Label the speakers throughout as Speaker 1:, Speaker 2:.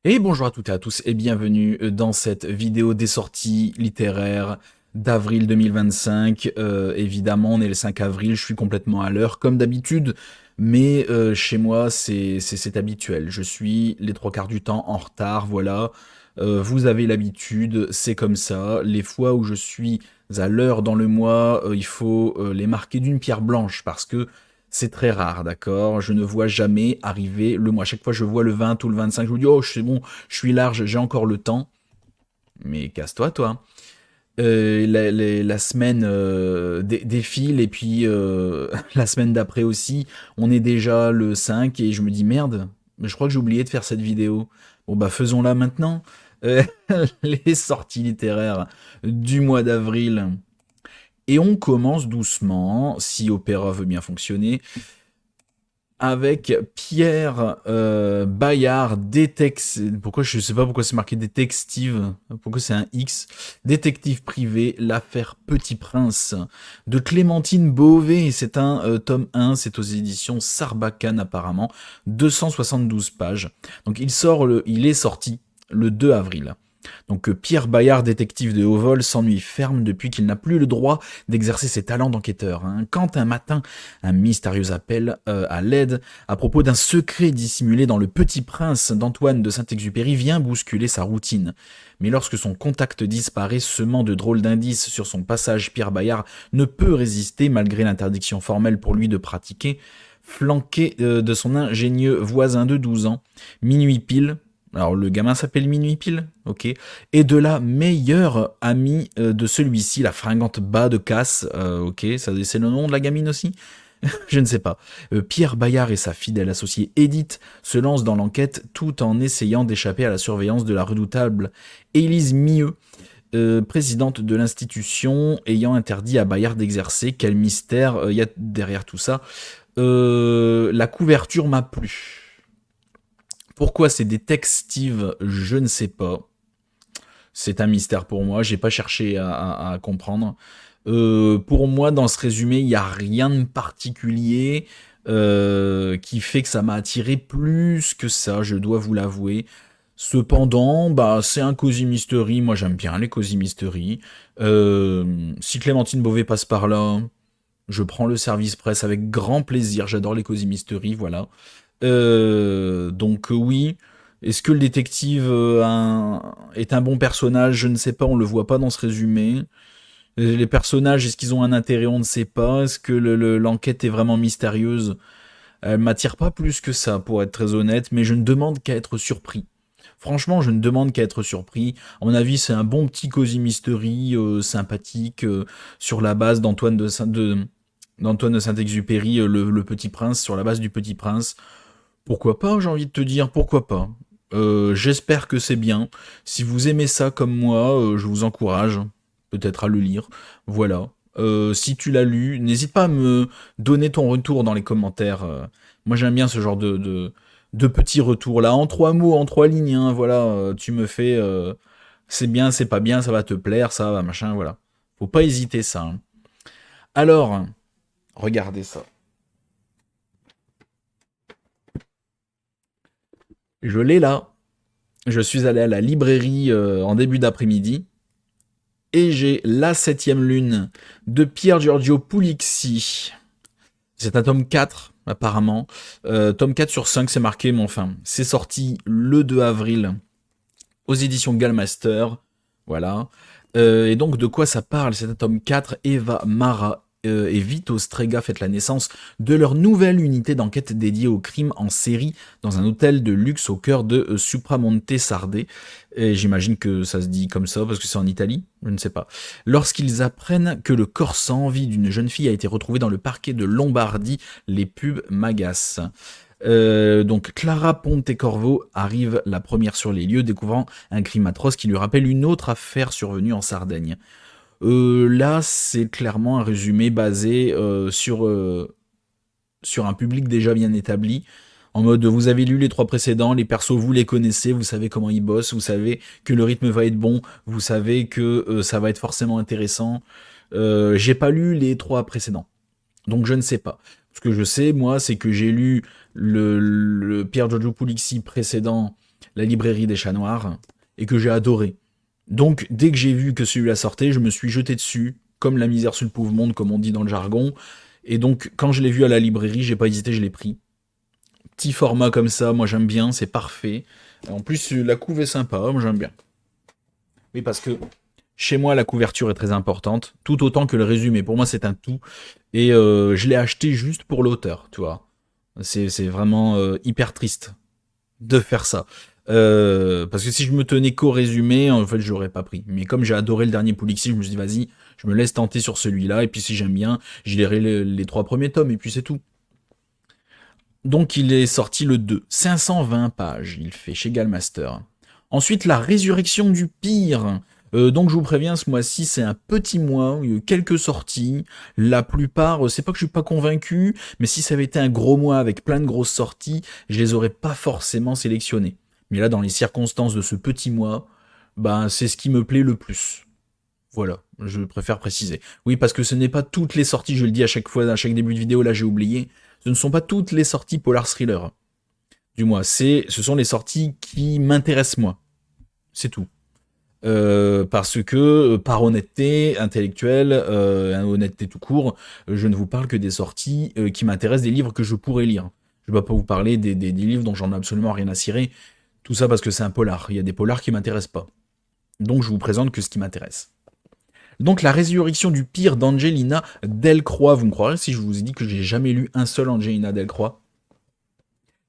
Speaker 1: Et bonjour à toutes et à tous et bienvenue dans cette vidéo des sorties littéraires d'avril 2025. Évidemment, on est le 5 avril, je suis complètement à l'heure comme d'habitude, mais chez moi c'est habituel. Je suis les trois quarts du temps en retard, voilà. Vous avez l'habitude, c'est comme ça. Les fois où je suis à l'heure dans le mois, il faut les marquer d'une pierre blanche parce que c'est très rare, d'accord? Je ne vois jamais arriver le mois. À chaque fois, je vois le 20 ou le 25, je me dis, oh, c'est bon, je suis large, j'ai encore le temps. Mais casse-toi, toi. La semaine défile, et puis la semaine d'après aussi, on est déjà le 5, et je me dis, merde, mais je crois que j'ai oublié de faire cette vidéo. Bon, bah, faisons-la maintenant. Euh, les sorties littéraires du mois d'avril. Et on commence doucement, si Opéra veut bien fonctionner, avec Pierre Bayard, pourquoi je sais pas pourquoi c'est marqué détective, pourquoi c'est un X, détective privé, l'affaire Petit Prince de Clémentine Beauvais. C'est un tome 1, c'est aux éditions Sarbacane apparemment, 272 pages. Donc il est sorti le 2 avril. Donc Pierre Bayard, détective de haut vol, s'ennuie ferme depuis qu'il n'a plus le droit d'exercer ses talents d'enquêteur, hein. Quand un matin, un mystérieux appel à l'aide à propos d'un secret dissimulé dans Le Petit Prince d'Antoine de Saint-Exupéry vient bousculer sa routine. Mais lorsque son contact disparaît, semant de drôles d'indices sur son passage, Pierre Bayard ne peut résister malgré l'interdiction formelle pour lui de pratiquer, flanqué de son ingénieux voisin de 12 ans. Minuit pile, alors le gamin s'appelle Minuit Pile, ok, et de la meilleure amie de celui-ci, la fringante bas de casse, ok, ça c'est le nom de la gamine aussi. Je ne sais pas. Pierre Bayard et sa fidèle associée Edith se lancent dans l'enquête tout en essayant d'échapper à la surveillance de la redoutable Élise Mieux, présidente de l'institution ayant interdit à Bayard d'exercer. Quel mystère y a derrière tout ça. La couverture m'a plu. Pourquoi c'est détective, je ne sais pas. C'est un mystère pour moi, j'ai pas cherché à comprendre. Pour moi, dans ce résumé, il n'y a rien de particulier qui fait que ça m'a attiré plus que ça, je dois vous l'avouer. Cependant, bah, c'est un cosy mystery, moi j'aime bien les cosy mystery. Si Clémentine Beauvais passe par là, je prends le service presse avec grand plaisir, j'adore les cosy mystery, voilà. Donc oui, est-ce que le détective est un bon personnage? Je ne sais pas, on le voit pas dans ce résumé. Les personnages, est-ce qu'ils ont un intérêt? On ne sait pas. Est-ce que l'enquête est vraiment mystérieuse? Elle m'attire pas plus que ça, pour être très honnête, mais je ne demande qu'à être surpris. Franchement, je ne demande qu'à être surpris. À mon avis, c'est un bon petit cosy mystery sympathique sur la base d'Antoine de Saint-Exupéry, le Petit Prince, sur la base du Petit Prince. Pourquoi pas, j'ai envie de te dire, pourquoi pas. J'espère que c'est bien. Si vous aimez ça comme moi, je vous encourage peut-être à le lire. Voilà. Si tu l'as lu, n'hésite pas à me donner ton retour dans les commentaires. Moi j'aime bien ce genre de petits retours là, en trois mots, en trois lignes, hein, voilà, tu me fais c'est bien, c'est pas bien, ça va te plaire, ça va, machin, voilà. Faut pas hésiter ça, hein. Alors, regardez ça. Je l'ai là. Je suis allé à la librairie en début d'après-midi et j'ai La Septième Lune de Pier Giorgio Puglisi. C'est un tome 4 apparemment. Tome 4 sur 5, c'est marqué, mais enfin, c'est sorti le 2 avril aux éditions Gallmaster. Voilà. Et donc, de quoi ça parle? C'est un tome 4. Eva, Mara et Vito Strega fêtent la naissance de leur nouvelle unité d'enquête dédiée au crime en série dans un hôtel de luxe au cœur de Supramonte Sarde. Et j'imagine que ça se dit comme ça parce que c'est en Italie, je ne sais pas. Lorsqu'ils apprennent que le corps sans vie d'une jeune fille a été retrouvé dans le parquet de Lombardie, les pubs m'agacent. Donc Clara Pontecorvo arrive la première sur les lieux, découvrant un crime atroce qui lui rappelle une autre affaire survenue en Sardaigne. Là, c'est clairement un résumé basé sur un public déjà bien établi. En mode, vous avez lu les trois précédents, les persos, vous les connaissez, vous savez comment ils bossent, vous savez que le rythme va être bon, vous savez que ça va être forcément intéressant. J'ai pas lu les trois précédents, donc je ne sais pas. Ce que je sais, moi, c'est que j'ai lu le Pierre Giorgio Puglisi précédent, La librairie des chats noirs, et que j'ai adoré. Donc, dès que j'ai vu que celui-là sortait, je me suis jeté dessus, comme la misère sur le pauvre monde, comme on dit dans le jargon. Et donc, quand je l'ai vu à la librairie, j'ai pas hésité, je l'ai pris. Petit format comme ça, moi j'aime bien, c'est parfait. En plus, la couve est sympa, moi j'aime bien. Oui, parce que chez moi, la couverture est très importante, tout autant que le résumé. Pour moi, c'est un tout. Et je l'ai acheté juste pour l'auteur, tu vois. C'est vraiment hyper triste de faire ça. Parce que si je me tenais qu'au résumé, en fait, je l'aurais pas pris. Mais comme j'ai adoré le dernier Polixi, je me suis dit, vas-y, je me laisse tenter sur celui-là. Et puis si j'aime bien, je lirai les 3 premiers tomes. Et puis c'est tout. Donc il est sorti le 2. 520 pages, il fait chez Galmaster. Ensuite, la résurrection du pire. Donc je vous préviens, ce mois-ci, c'est un petit mois, il y a eu quelques sorties. La plupart, c'est pas que je suis pas convaincu, mais si ça avait été un gros mois avec plein de grosses sorties, je les aurais pas forcément sélectionnées. Mais là, dans les circonstances de ce petit mois, ben, c'est ce qui me plaît le plus. Voilà, je préfère préciser. Oui, parce que ce n'est pas toutes les sorties, je le dis à chaque fois, à chaque début de vidéo, là j'ai oublié, ce ne sont pas toutes les sorties Polar Thriller du mois, ce sont les sorties qui m'intéressent moi. C'est tout. Parce que, par honnêteté intellectuelle, honnêteté tout court, je ne vous parle que des sorties qui m'intéressent, des livres que je pourrais lire. Je ne vais pas vous parler des livres dont j'en ai absolument rien à cirer. Tout ça parce que c'est un polar. Il y a des polars qui m'intéressent pas. Donc je vous présente que ce qui m'intéresse. Donc la résurrection du pire d'Angelina Delcroix. Vous me croirez si je vous ai dit que j'ai jamais lu un seul Angelina Delcroix.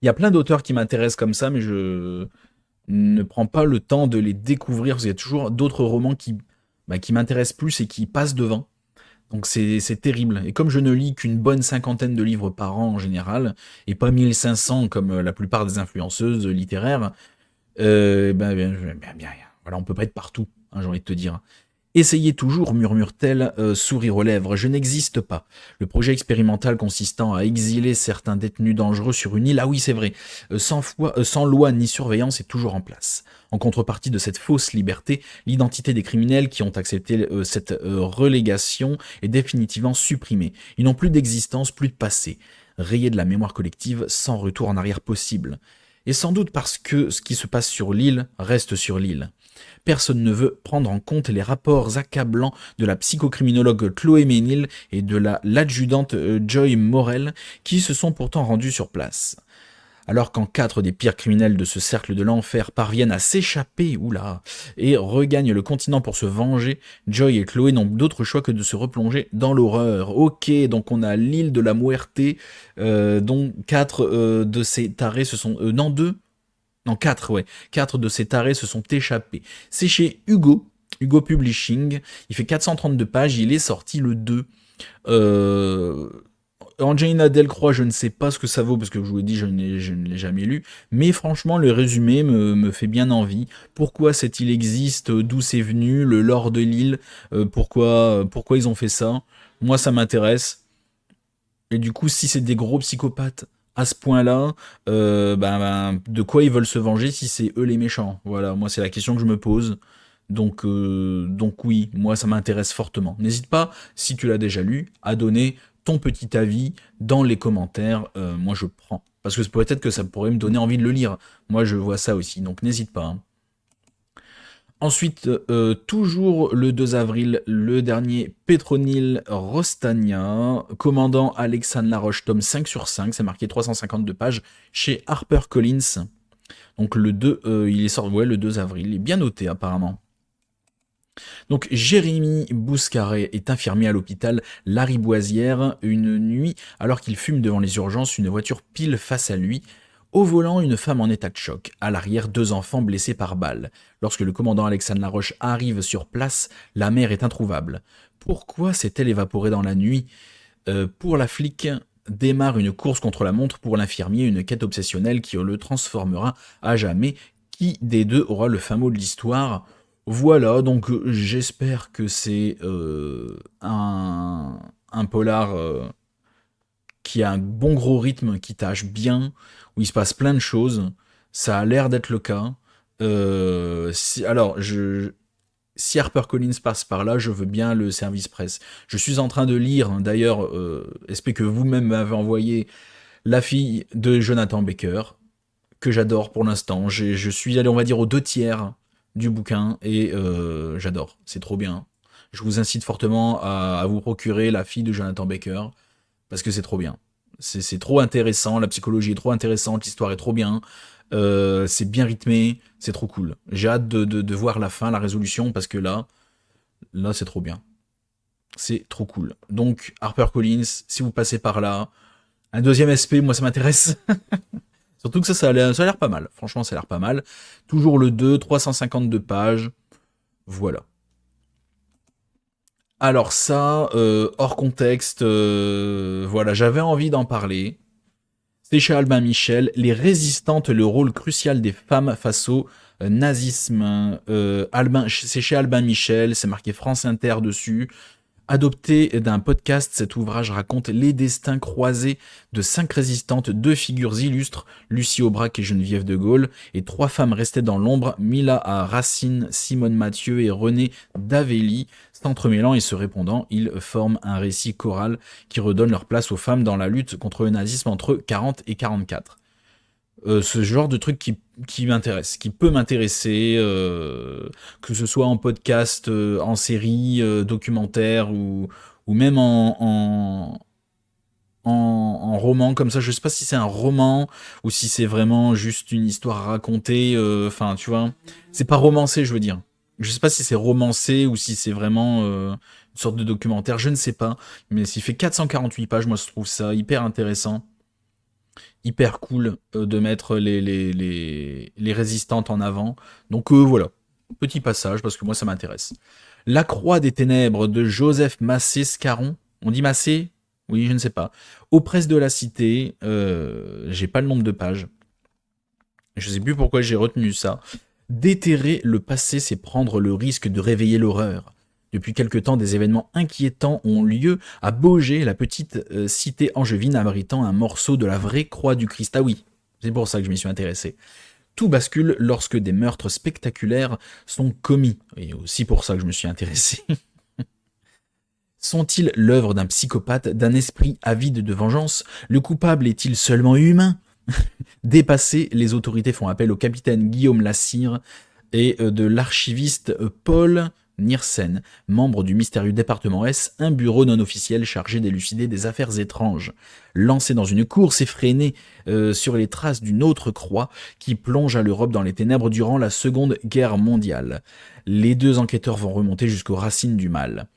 Speaker 1: Il y a plein d'auteurs qui m'intéressent comme ça, mais je ne prends pas le temps de les découvrir, parce qu'il y a toujours d'autres romans qui m'intéressent plus et qui passent devant. Donc c'est terrible. Et comme je ne lis qu'une bonne 50aine de livres par an en général, et pas 1500 comme la plupart des influenceuses littéraires, voilà, on peut pas être partout, hein, j'ai envie de te dire. Essayez toujours, murmure-t-elle, sourire aux lèvres, je n'existe pas. Le projet expérimental consistant à exiler certains détenus dangereux sur une île, ah oui c'est vrai, sans loi ni surveillance est toujours en place. En contrepartie de cette fausse liberté, l'identité des criminels qui ont accepté cette relégation est définitivement supprimée. Ils n'ont plus d'existence, plus de passé. Rayés de la mémoire collective, sans retour en arrière possible. Et sans doute parce que ce qui se passe sur l'île reste sur l'île. Personne ne veut prendre en compte les rapports accablants de la psychocriminologue Chloé Ménil et de l'adjudante Joy Morel, qui se sont pourtant rendus sur place. Alors quand 4 des pires criminels de ce cercle de l'enfer parviennent à s'échapper, et regagnent le continent pour se venger, Joy et Chloé n'ont d'autre choix que de se replonger dans l'horreur. Ok, donc on a l'île de la Muerte, dont 4 de ces tarés se sont... non, 2 non, 4, ouais. 4 de ces tarés se sont échappés. C'est chez Hugo Publishing. Il fait 432 pages, il est sorti le 2. Angelina Delcroix, je ne sais pas ce que ça vaut, parce que je vous l'ai dit, je ne l'ai jamais lu. Mais franchement, le résumé me fait bien envie. Pourquoi cette île existe, d'où c'est venu, le lore de l'île, pourquoi ils ont fait ça. Moi, ça m'intéresse. Et du coup, si c'est des gros psychopathes à ce point-là, de quoi ils veulent se venger si c'est eux les méchants? Voilà, moi c'est la question que je me pose. Donc oui, moi ça m'intéresse fortement. N'hésite pas, si tu l'as déjà lu, à donner ton petit avis dans les commentaires. Moi je prends. Parce que peut-être que ça pourrait me donner envie de le lire. Moi je vois ça aussi, donc n'hésite pas. Hein. Ensuite, toujours le 2 avril, le dernier Petronil Rostania, commandant Alexandre Laroche, tome 5 sur 5, c'est marqué 352 pages, chez HarperCollins. Donc le 2, il est sorti, le 2 avril, il est bien noté apparemment. Donc Jérémy Bouscaret est infirmier à l'hôpital Lariboisière une nuit, alors qu'il fume devant les urgences, une voiture pile face à lui. Au volant, une femme en état de choc. À l'arrière, 2 enfants blessés par balle. Lorsque le commandant Alexandre Laroche arrive sur place, la mère est introuvable. Pourquoi s'est-elle évaporée dans la nuit? Pour la flic, démarre une course contre la montre, pour l'infirmier, une quête obsessionnelle qui le transformera à jamais. Qui des deux aura le fin mot de l'histoire? Voilà, donc j'espère que c'est un polar qui a un bon gros rythme, qui tâche bien, où il se passe plein de choses. Ça a l'air d'être le cas. Si HarperCollins passe par là, je veux bien le service presse. Je suis en train de lire, d'ailleurs, espère que vous-même m'avez envoyé La fille de Jonathan Baker, que j'adore pour l'instant. Je suis allé, on va dire, aux 2 tiers du bouquin et j'adore. C'est trop bien. Je vous incite fortement à vous procurer La fille de Jonathan Baker parce que c'est trop bien. C'est trop intéressant, la psychologie est trop intéressante, l'histoire est trop bien, c'est bien rythmé, c'est trop cool. J'ai hâte de voir la fin, la résolution, parce que là c'est trop bien. C'est trop cool. Donc, HarperCollins, si vous passez par là, un deuxième SP, moi ça m'intéresse. Surtout que ça a l'air pas mal. Franchement, ça a l'air pas mal. Toujours le 2, 352 pages. Voilà. Alors ça, hors contexte, voilà, j'avais envie d'en parler. C'est chez Albin Michel, les résistantes, le rôle crucial des femmes face au nazisme. C'est chez Albin Michel, c'est marqué France Inter dessus. Adopté d'un podcast, cet ouvrage raconte les destins croisés de 5 résistantes, 2 figures illustres, Lucie Aubrac et Geneviève de Gaulle, et 3 femmes restées dans l'ombre, Mila à Racine, Simone Mathieu et Renée Davelli. S'entremêlant et se répondant, ils forment un récit choral qui redonne leur place aux femmes dans la lutte contre le nazisme entre 40 et 44. Ce genre de truc qui m'intéresse, qui peut m'intéresser, que ce soit en podcast, en série, documentaire ou même en roman comme ça. Je sais pas si c'est un roman ou si c'est vraiment juste une histoire à raconter. Enfin, tu vois, c'est pas romancé, je veux dire. Je sais pas si c'est romancé ou si c'est vraiment une sorte de documentaire. Je ne sais pas. Mais s'il fait 448 pages, moi je trouve ça hyper intéressant, hyper cool de mettre les résistantes en avant. Donc voilà, petit passage parce que moi ça m'intéresse. La Croix des Ténèbres de Joseph Massé-Scarron. On dit Massé? Oui, je ne sais pas. Aux presses de la Cité, j'ai pas le nombre de pages. Je sais plus pourquoi j'ai retenu ça. Déterrer le passé, c'est prendre le risque de réveiller l'horreur. Depuis quelque temps, des événements inquiétants ont lieu à Baugé, la petite cité angevine abritant un morceau de la vraie croix du Christ. Ah oui, c'est pour ça que je m'y suis intéressé. Tout bascule lorsque des meurtres spectaculaires sont commis. Et aussi pour ça que je me suis intéressé. Sont-ils l'œuvre d'un psychopathe, d'un esprit avide de vengeance? Le coupable est-il seulement humain? Dépassés, les autorités font appel au capitaine Guillaume Lassire et de l'archiviste Paul Niersen, membre du mystérieux département S, un bureau non officiel chargé d'élucider des affaires étranges. Lancé dans une course effrénée sur les traces d'une autre croix qui plongea l'Europe dans les ténèbres durant la Seconde Guerre mondiale. Les 2 enquêteurs vont remonter jusqu'aux racines du mal.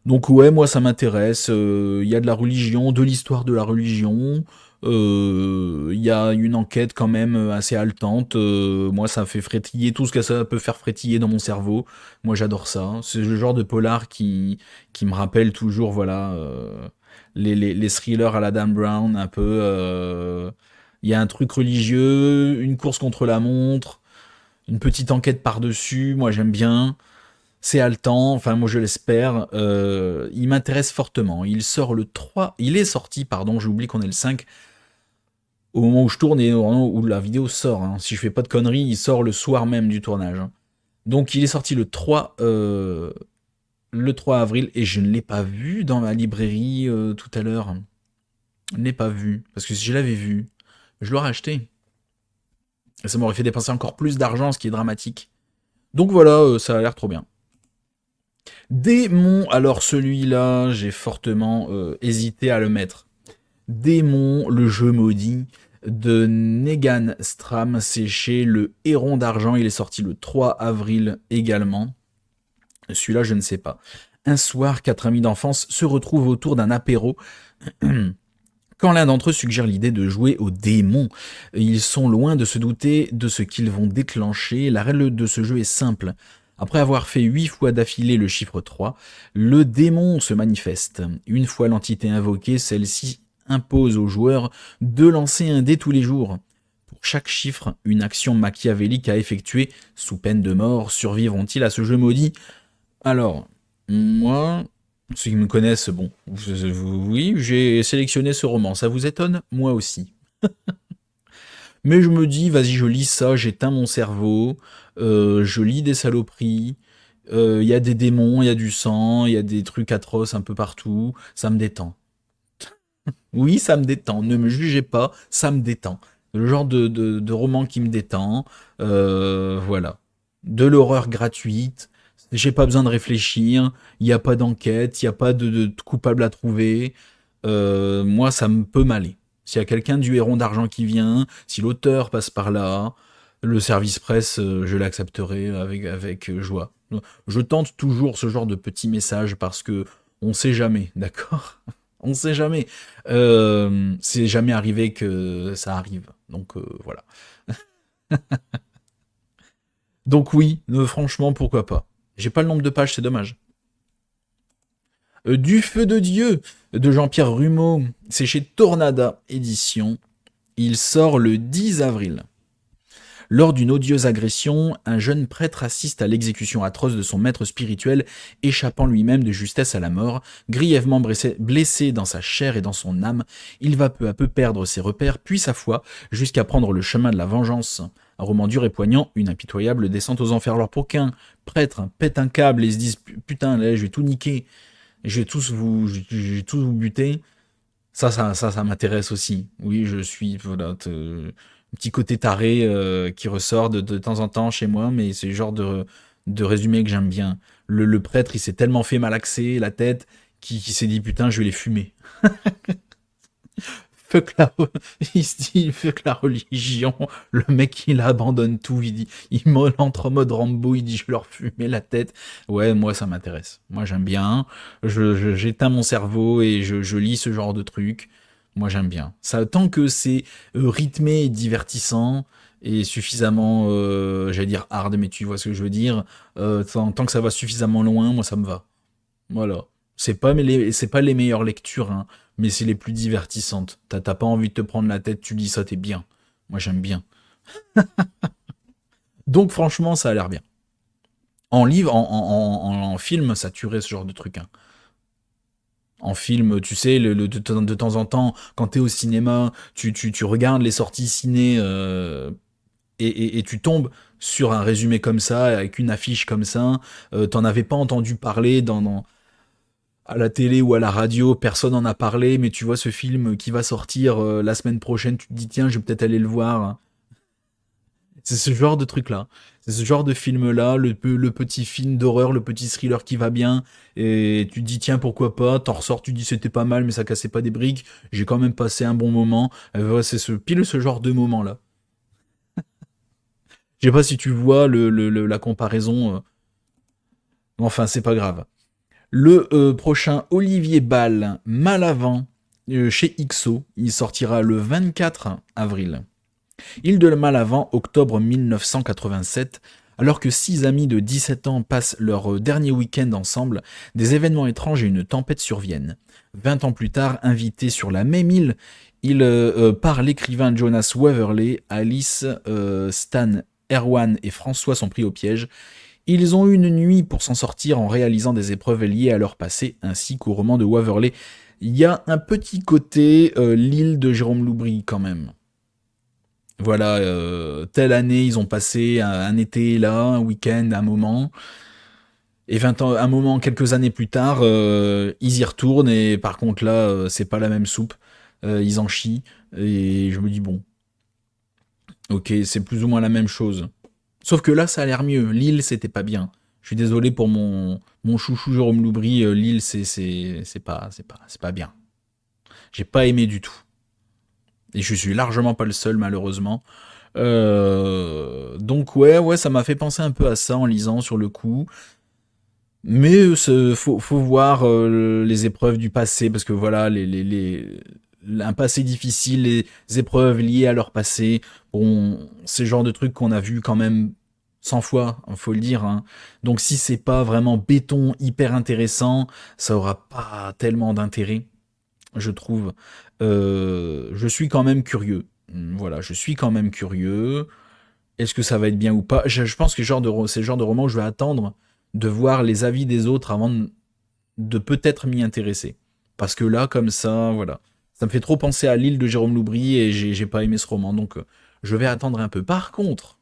Speaker 1: Donc ouais, moi ça m'intéresse. Il y a de la religion, de l'histoire de la religion. Il y a une enquête quand même assez haletante. Moi ça fait frétiller tout ce que ça peut faire frétiller dans mon cerveau. Moi j'adore ça. C'est le genre de polar qui me rappelle toujours, voilà, les thrillers à la Dan Brown, un peu. Il y a un truc religieux, une course contre la montre, une petite enquête par-dessus. Moi j'aime bien. C'est haletant, enfin moi je l'espère. Il m'intéresse fortement. Il est sorti, pardon, j'ai oublié qu'on est le 5 au moment où je tourne et au moment où la vidéo sort, hein. Si je fais pas de conneries, il sort le soir même du tournage, hein. Donc il est sorti le 3 avril et je ne l'ai pas vu dans ma librairie tout à l'heure. Je ne l'ai pas vu parce que si je l'avais vu, je l'aurais acheté. Et ça m'aurait fait dépenser encore plus d'argent, ce qui est dramatique. Donc voilà, ça a l'air trop bien. Démon, alors celui-là, j'ai fortement hésité à le mettre. Démon, le jeu maudit de Negan Stram, c'est chez le Héron d'Argent, il est sorti le 3 avril également. Celui-là, je ne sais pas. Un soir, 4 amis d'enfance se retrouvent autour d'un apéro quand l'un d'entre eux suggère l'idée de jouer au démon. Ils sont loin de se douter de ce qu'ils vont déclencher. La règle de ce jeu est simple. Après avoir fait 8 fois d'affilée le chiffre 3, le démon se manifeste. Une fois l'entité invoquée, celle-ci impose aux joueurs de lancer un dé tous les jours. Pour chaque chiffre, une action machiavélique à effectuer, sous peine de mort. Survivront-ils à ce jeu maudit? Alors, moi, ceux qui me connaissent, bon, oui, j'ai sélectionné ce roman. Ça vous étonne? Moi aussi. Mais je me dis, vas-y, je lis ça, j'éteins mon cerveau, je lis des saloperies, il y a des démons, il y a du sang, il y a des trucs atroces un peu partout, ça me détend. Oui, ça me détend, ne me jugez pas, ça me détend. Le genre de roman qui me détend. Voilà. De l'horreur gratuite. J'ai pas besoin de réfléchir. Il n'y a pas d'enquête. Il n'y a pas de coupable à trouver. Moi, ça me peut m'aller. S'il y a quelqu'un du Héron d'Argent qui vient, si l'auteur passe par là, le service presse, je l'accepterai avec joie. Je tente toujours ce genre de petits messages parce que on sait jamais, d'accord? On sait jamais. C'est jamais arrivé que ça arrive. Donc voilà. Donc oui, franchement, pourquoi pas. J'ai pas le nombre de pages, c'est dommage. Du feu de Dieu de Jean-Pierre Rumeau, c'est chez Tornada Édition. Il sort le 10 avril. Lors d'une odieuse agression, un jeune prêtre assiste à l'exécution atroce de son maître spirituel, échappant lui-même de justesse à la mort. Grièvement blessé dans sa chair et dans son âme, il va peu à peu perdre ses repères, puis sa foi, jusqu'à prendre le chemin de la vengeance. Un roman dur et poignant, une impitoyable descente aux enfers. Alors pour qu'un prêtre pète un câble et se dise « Putain, là, je vais tout niquer, je vais tous vous buter », ça m'intéresse aussi. Oui, je suis voilà, un petit côté taré qui ressort de temps en temps chez moi, mais c'est le genre de résumé que j'aime bien. Le prêtre, il s'est tellement fait malaxer la tête qu'il s'est dit putain, je vais les fumer. Fuck la, il se dit fuck la religion. Le mec, il abandonne tout. Il entre en mode Rambo. Il dit je vais leur fumer la tête. Ouais, moi ça m'intéresse. Moi j'aime bien. J'éteins mon cerveau et je lis ce genre de truc. Moi j'aime bien. Ça, tant que c'est rythmé et divertissant et suffisamment, j'allais dire hard, mais tu vois ce que je veux dire. Tant que ça va suffisamment loin, moi ça me va. Voilà. C'est pas les meilleures lectures, hein, mais c'est les plus divertissantes. T'as pas envie de te prendre la tête, tu lis ça, t'es bien. Moi, j'aime bien. Donc, franchement, ça a l'air bien. En livre, en film, ça tuerait ce genre de truc, hein. En film, tu sais, de temps en temps, quand t'es au cinéma, tu regardes les sorties ciné et tu tombes sur un résumé comme ça, avec une affiche comme ça. T'en avais pas entendu parler à la télé ou à la radio, personne n'en a parlé, mais tu vois ce film qui va sortir la semaine prochaine, tu te dis tiens, je vais peut-être aller le voir. C'est ce genre de truc-là. C'est ce genre de film-là, le petit film d'horreur, le petit thriller qui va bien, et tu te dis tiens, pourquoi pas, t'en ressors, tu te dis c'était pas mal, mais ça cassait pas des briques, j'ai quand même passé un bon moment. Voilà, c'est pile ce genre de moment-là. Je sais pas si tu vois la comparaison, enfin c'est pas grave. Le prochain Olivier Ball, Malavant, chez XO, il sortira le 24 avril. Île de Malavant, octobre 1987. Alors que 6 amis de 17 ans passent leur dernier week-end ensemble, des événements étranges et une tempête surviennent. 20 ans plus tard, invités sur la même île, par l'écrivain Jonas Waverley, Alice, Stan, Erwan et François sont pris au piège. Ils ont eu une nuit pour s'en sortir en réalisant des épreuves liées à leur passé, ainsi qu'au roman de Waverley. Il y a un petit côté l'île de Jérôme Loubry quand même. Voilà, telle année, ils ont passé un été là, un week-end, un moment. Et 20 ans, un moment, quelques années plus tard, ils y retournent et par contre là, c'est pas la même soupe. Ils en chient. Et je me dis, bon, ok, c'est plus ou moins la même chose. Sauf que là, ça a l'air mieux. Lille, c'était pas bien. Je suis désolé pour mon chouchou Jérôme Loubry. Lille, c'est pas bien. J'ai pas aimé du tout. Et je suis largement pas le seul, malheureusement. Donc ouais, ça m'a fait penser un peu à ça en lisant sur le coup. Mais faut voir les épreuves du passé, parce que voilà, un passé difficile, les épreuves liées à leur passé, bon, c'est le genre de trucs qu'on a vu quand même 100 fois, faut le dire, hein. Donc si c'est pas vraiment béton, hyper intéressant, ça aura pas tellement d'intérêt, je trouve. Je suis quand même curieux. Voilà, je suis quand même curieux. Est-ce que ça va être bien ou pas? Je pense que c'est le genre de roman où je vais attendre de voir les avis des autres avant de peut-être m'y intéresser. Parce que là, comme ça, voilà. Ça me fait trop penser à l'île de Jérôme Loubry et j'ai pas aimé ce roman, donc je vais attendre un peu. Par contre,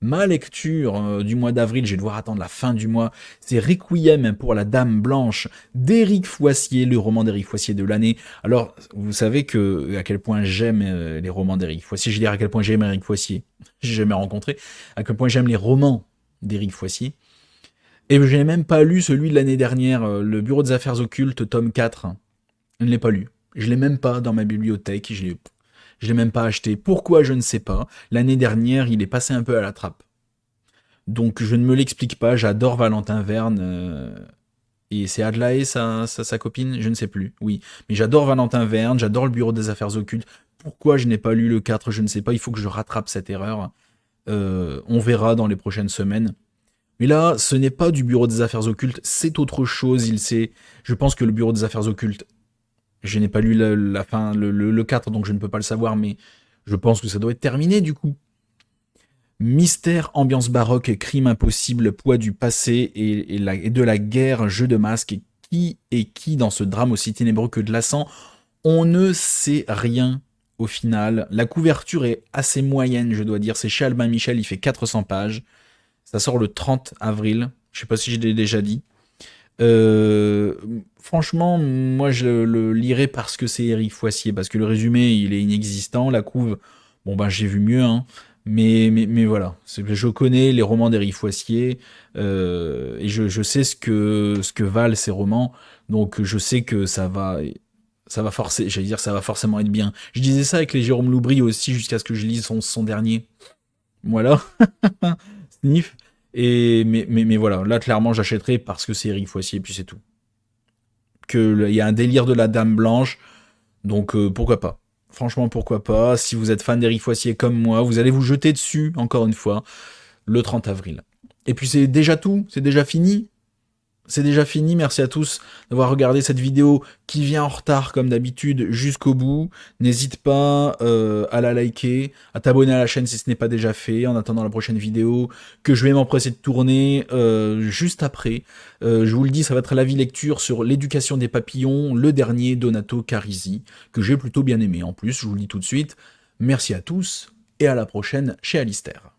Speaker 1: Ma lecture du mois d'avril, je vais devoir attendre la fin du mois, c'est Requiem pour la Dame Blanche d'Éric Foissier, le roman d'Éric Foissier de l'année. Alors, vous savez à quel point j'aime les romans d'Éric Foissier, je veux dire à quel point j'aime Éric Foissier, j'ai jamais rencontré, à quel point j'aime les romans d'Éric Foissier. Et je n'ai même pas lu celui de l'année dernière, Le Bureau des Affaires Occultes, tome 4. Je ne l'ai pas lu. Je l'ai même pas dans ma bibliothèque, je l'ai même pas acheté. Pourquoi, je ne sais pas. L'année dernière, il est passé un peu à la trappe. Donc je ne me l'explique pas, j'adore Valentin Verne. Et c'est Adelaide, sa copine. Je ne sais plus, oui. Mais j'adore Valentin Verne, j'adore le Bureau des Affaires Occultes. Pourquoi je n'ai pas lu le 4, je ne sais pas, il faut que je rattrape cette erreur. On verra dans les prochaines semaines. Mais là, ce n'est pas du Bureau des Affaires Occultes, c'est autre chose, je pense que le Bureau des Affaires Occultes, je n'ai pas lu la fin, le 4, donc je ne peux pas le savoir, mais je pense que ça doit être terminé du coup. Mystère, ambiance baroque, crime impossible, poids du passé et de la guerre, jeu de masque. Qui est qui dans ce drame aussi ténébreux que glaçant? On ne sait rien au final. La couverture est assez moyenne, je dois dire. C'est chez Albin Michel, il fait 400 pages. Ça sort le 30 avril. Je sais pas si je l'ai déjà dit. Franchement, moi je le lirai parce que c'est Éric Foissier, parce que le résumé il est inexistant, la couve, bon ben j'ai vu mieux, hein. Mais voilà, je connais les romans d'Éric Foissier et je sais ce que valent ces romans, donc je sais que ça va forcer, j'allais dire ça va forcément être bien. Je disais ça avec les Jérôme Loubry aussi jusqu'à ce que je lise son dernier. Voilà. Sniff. Mais voilà, là clairement j'achèterai parce que c'est Éric Foissier et puis c'est tout. Il y a un délire de la Dame Blanche, donc pourquoi pas. Franchement pourquoi pas. Si vous êtes fan d'Éric Foissier comme moi, vous allez vous jeter dessus encore une fois le 30 avril. Et puis c'est déjà tout, c'est déjà fini. C'est déjà fini, merci à tous d'avoir regardé cette vidéo qui vient en retard comme d'habitude jusqu'au bout. N'hésite pas à la liker, à t'abonner à la chaîne si ce n'est pas déjà fait, en attendant la prochaine vidéo que je vais m'empresser de tourner juste après. Je vous le dis, ça va être l'avis lecture sur l'éducation des papillons, le dernier Donato Carisi, que j'ai plutôt bien aimé en plus, je vous le dis tout de suite. Merci à tous et à la prochaine chez Alistair.